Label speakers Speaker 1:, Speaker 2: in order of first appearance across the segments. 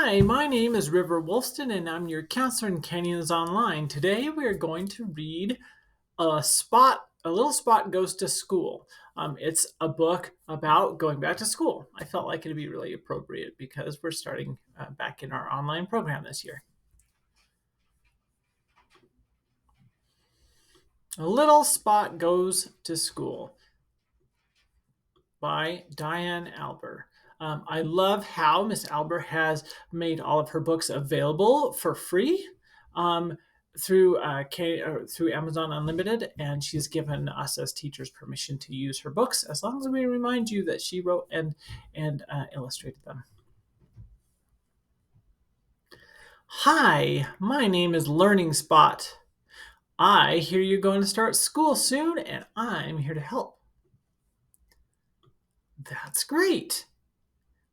Speaker 1: Hi, my name is River Wolfsden, and I'm your counselor in Canyons Online. Today we are going to read A Little Spot Goes to School. It's a book about going back to school. I felt like it'd be really appropriate because we're starting back in our online program this year. A Little Spot Goes to School by Diane Alber. I love how Miss Alber has made all of her books available for free through Amazon Unlimited, and she's given us as teachers permission to use her books as long as we remind you that she wrote and illustrated them. Hi, my name is Learning Spot. I hear you're going to start school soon, and I'm here to help. That's great.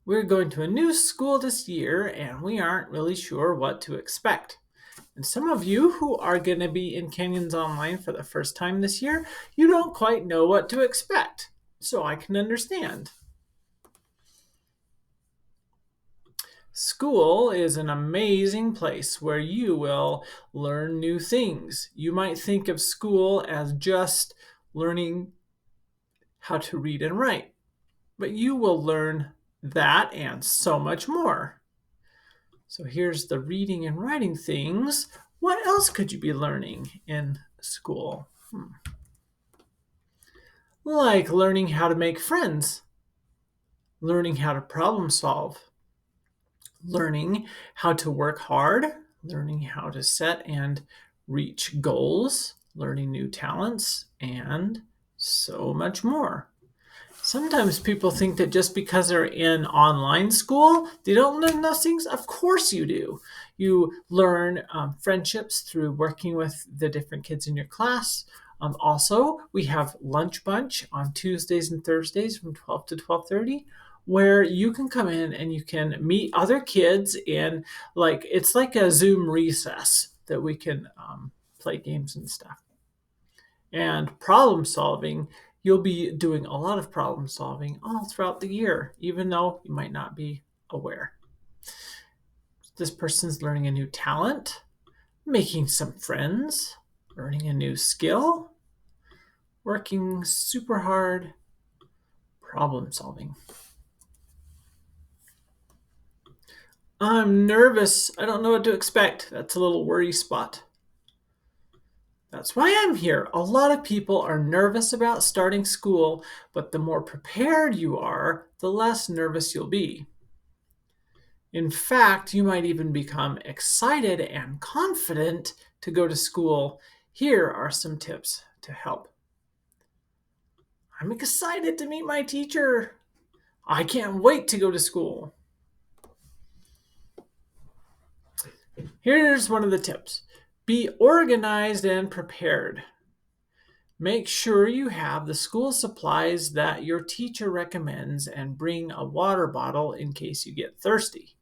Speaker 1: We're going to a new school this year, and we aren't really sure what to expect. And some of you who are going to be in Canyons Online for the first time this year, you don't quite know what to expect. So I can understand. School is an amazing place where you will learn new things. You might think of school as just learning how to read and write, but you will learn that and so much more. So here's the reading and writing things. What else could you be learning in school? Like learning how to make friends, learning how to problem solve, learning how to work hard, learning how to set and reach goals, learning new talents, and so much more. Sometimes people think that just because they're in online school, they don't learn those things. Of course you do. You learn friendships through working with the different kids in your class. Also, we have lunch bunch on Tuesdays and Thursdays from 12 to 12:30, where you can come in and you can meet other kids in it's like a Zoom recess that we can play games and stuff. And problem solving, you'll be doing a lot of problem solving all throughout the year, even though you might not be aware. This person's learning a new talent, making some friends, learning a new skill, working super hard, problem solving. I'm nervous. I don't know what to expect. That's a little worry spot. That's why I'm here. A lot of people are nervous about starting school, but the more prepared you are, the less nervous you'll be. In fact, you might even become excited and confident to go to school. Here are some tips to help. I'm excited to meet my teacher. I can't wait to go to school. Here's one of the tips. Be organized and prepared. Make sure you have the school supplies that your teacher recommends and bring a water bottle in case you get thirsty.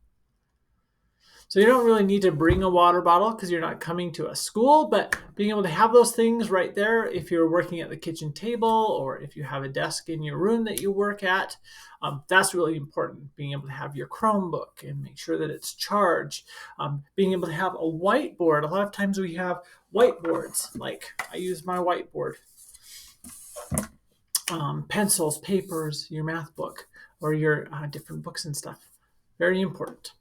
Speaker 1: So you don't really need to bring a water bottle because you're not coming to a school, but being able to have those things right there if you're working at the kitchen table or if you have a desk in your room that you work at, that's really important. Being able to have your Chromebook and make sure that it's charged. Being able to have a whiteboard. A lot of times we have whiteboards, like I use my whiteboard. Pencils, papers, your math book, or your different books and stuff. Very important.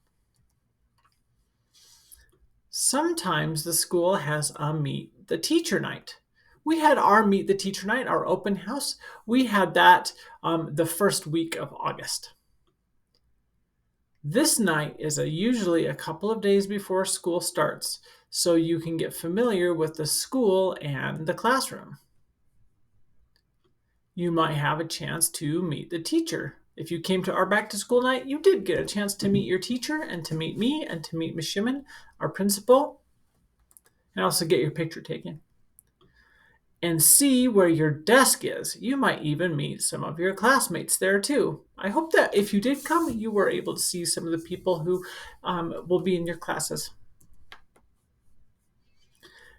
Speaker 1: Sometimes the school has a Meet the Teacher night. We had our Meet the Teacher night, our open house. We had that the first week of August. This night is usually a couple of days before school starts, so you can get familiar with the school and the classroom. You might have a chance to meet the teacher. If you came to our back to school night, you did get a chance to meet your teacher and to meet me and to meet Ms. Shimon, our principal, and also get your picture taken. And see where your desk is. You might even meet some of your classmates there too. I hope that if you did come, you were able to see some of the people who will be in your classes.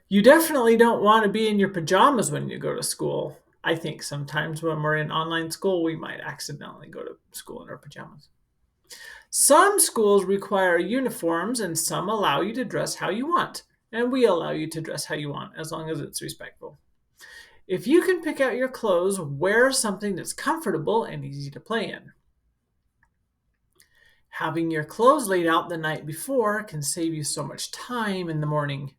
Speaker 1: You definitely don't want to be in your pajamas when you go to school. I think sometimes when we're in online school, we might accidentally go to school in our pajamas. Some schools require uniforms and some allow you to dress how you want. And we allow you to dress how you want as long as it's respectful. If you can pick out your clothes, wear something that's comfortable and easy to play in. Having your clothes laid out the night before can save you so much time in the morning.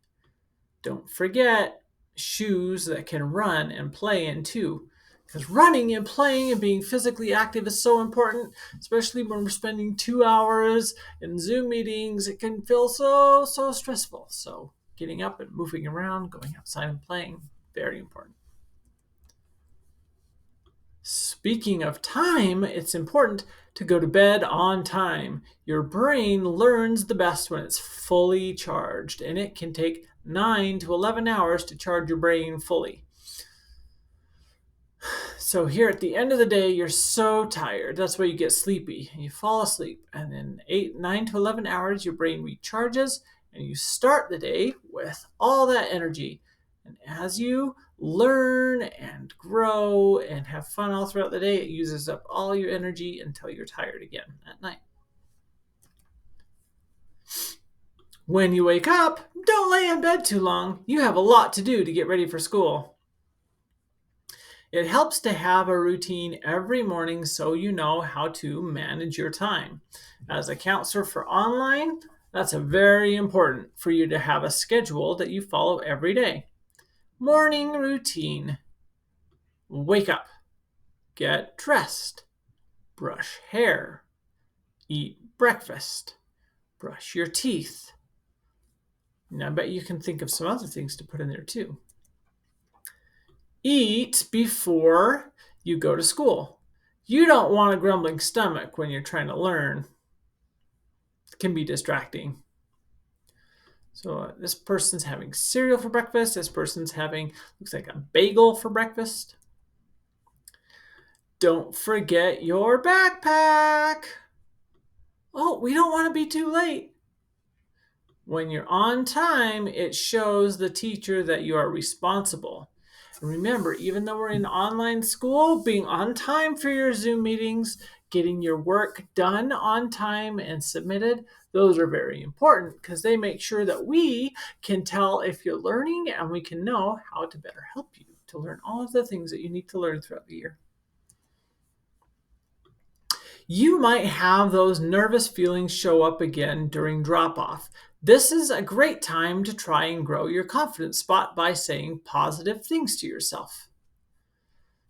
Speaker 1: Don't forget shoes that can run and play in too. Because running and playing and being physically active is so important, especially when we're spending 2 hours in Zoom meetings. It can feel so stressful. So getting up and moving around, going outside and playing, very important. Speaking of time, it's important to go to bed on time. Your brain learns the best when it's fully charged, and it can take 9 to 11 hours to charge your brain fully. So here at the end of the day, you're so tired. That's why you get sleepy. You fall asleep, and in 9 to 11 hours, your brain recharges, and you start the day with all that energy. And as you learn and grow and have fun all throughout the day, it uses up all your energy until you're tired again at night. When you wake up, don't lay in bed too long. You have a lot to do to get ready for school. It helps to have a routine every morning so you know how to manage your time. As a counselor for online, that's very important for you to have a schedule that you follow every day. Morning routine. Wake up, get dressed, brush hair, eat breakfast, brush your teeth. Now, I bet you can think of some other things to put in there too. Eat before you go to school. You don't want a grumbling stomach when you're trying to learn. It can be distracting. So this person's having cereal for breakfast. This person's having, looks like a bagel for breakfast. Don't forget your backpack. Oh, we don't want to be too late. When you're on time, it shows the teacher that you are responsible. And remember, even though we're in online school, being on time for your Zoom meetings, getting your work done on time and submitted, those are very important because they make sure that we can tell if you're learning and we can know how to better help you to learn all of the things that you need to learn throughout the year. You might have those nervous feelings show up again during drop-off. This is a great time to try and grow your confidence spot by saying positive things to yourself.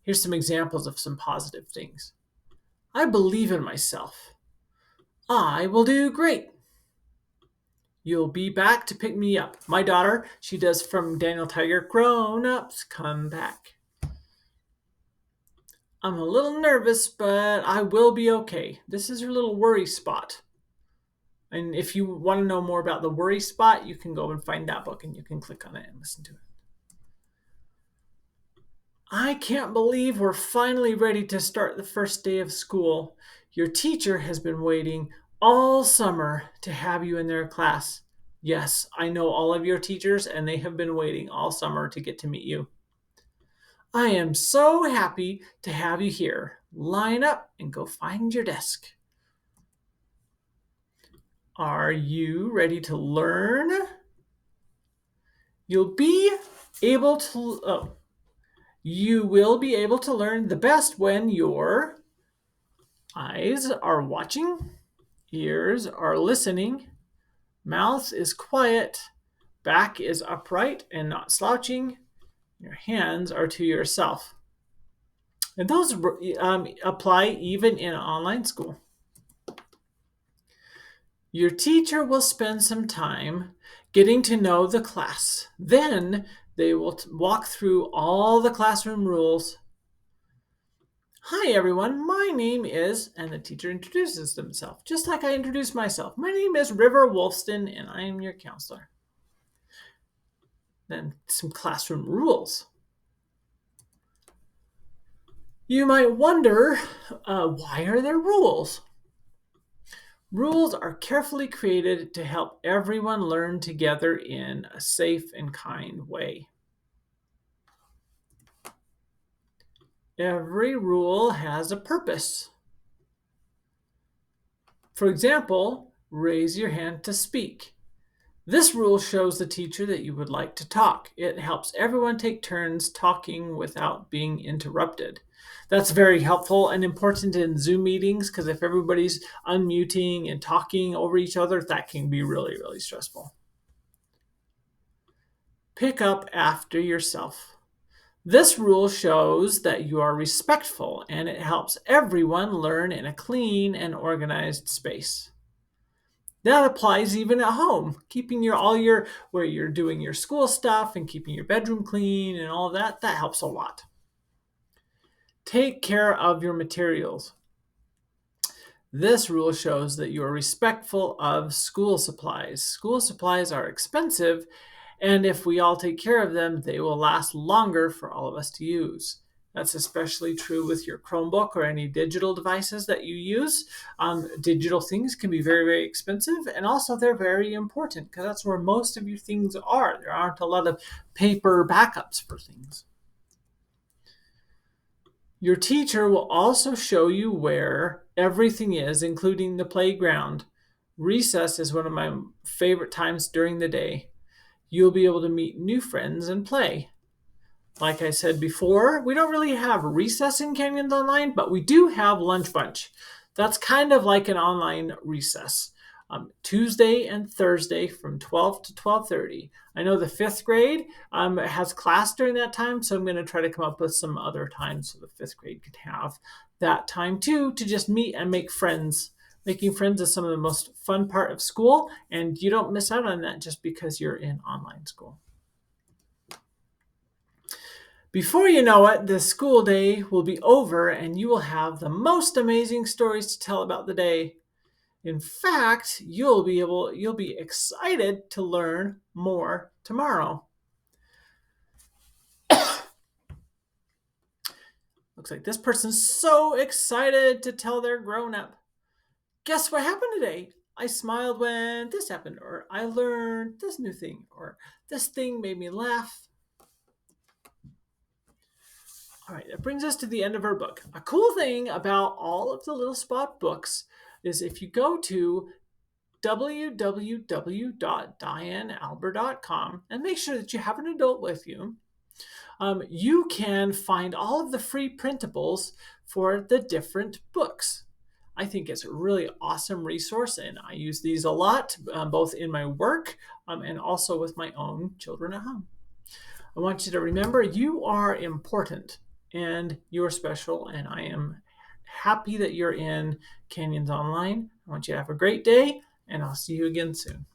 Speaker 1: Here's some examples of some positive things. I believe in myself. I will do great. You'll be back to pick me up. My daughter, she does from Daniel Tiger, grown-ups come back. I'm a little nervous, but I will be okay. This is your little worry spot. And if you want to know more about the worry spot, you can go and find that book and you can click on it and listen to it. I can't believe we're finally ready to start the first day of school. Your teacher has been waiting all summer to have you in their class. Yes, I know all of your teachers and they have been waiting all summer to get to meet you. I am so happy to have you here. Line up and go find your desk. Are you ready to learn? You will be able to learn the best when your eyes are watching, ears are listening, mouth is quiet, back is upright and not slouching, your hands are to yourself. And those apply even in online school. Your teacher will spend some time getting to know the class. Then they will walk through all the classroom rules. Hi everyone, my name is, and the teacher introduces themselves, just like I introduced myself. My name is River Wolfsden and I am your counselor. Then some classroom rules. You might wonder, why are there rules? Rules are carefully created to help everyone learn together in a safe and kind way. Every rule has a purpose. For example, raise your hand to speak. This rule shows the teacher that you would like to talk. It helps everyone take turns talking without being interrupted. That's very helpful and important in Zoom meetings because if everybody's unmuting and talking over each other, that can be really, really stressful. Pick up after yourself. This rule shows that you are respectful and it helps everyone learn in a clean and organized space. That applies even at home. Keeping where you're doing your school stuff and keeping your bedroom clean and all of that helps a lot. Take care of your materials. This rule shows that you are respectful of school supplies. School supplies are expensive, and if we all take care of them, they will last longer for all of us to use. That's especially true with your Chromebook or any digital devices that you use. Digital things can be very, very expensive, and also they're very important because that's where most of your things are. There aren't a lot of paper backups for things. Your teacher will also show you where everything is, including the playground. Recess is one of my favorite times during the day. You'll be able to meet new friends and play. Like I said before, we don't really have recess in Canyons Online, but we do have Lunch Bunch. That's kind of like an online recess. Tuesday and Thursday from 12 to 12:30. I know the 5th grade has class during that time, so I'm going to try to come up with some other times so the 5th grade could have that time too to just meet and make friends. Making friends is some of the most fun part of school, and you don't miss out on that just because you're in online school. Before you know it, the school day will be over and you will have the most amazing stories to tell about the day. In fact, you'll be excited to learn more tomorrow. Looks like this person's so excited to tell their grown-up. Guess what happened today? I smiled when this happened, or I learned this new thing, or this thing made me laugh. All right, that brings us to the end of our book. A cool thing about all of the Little Spot books is if you go to www.dianealber.com and make sure that you have an adult with you, you can find all of the free printables for the different books. I think it's a really awesome resource, and I use these a lot, both in my work and also with my own children at home. I want you to remember you are important and you're special, and I am happy that you're in Canyons Online. I want you to have a great day, and I'll see you again soon.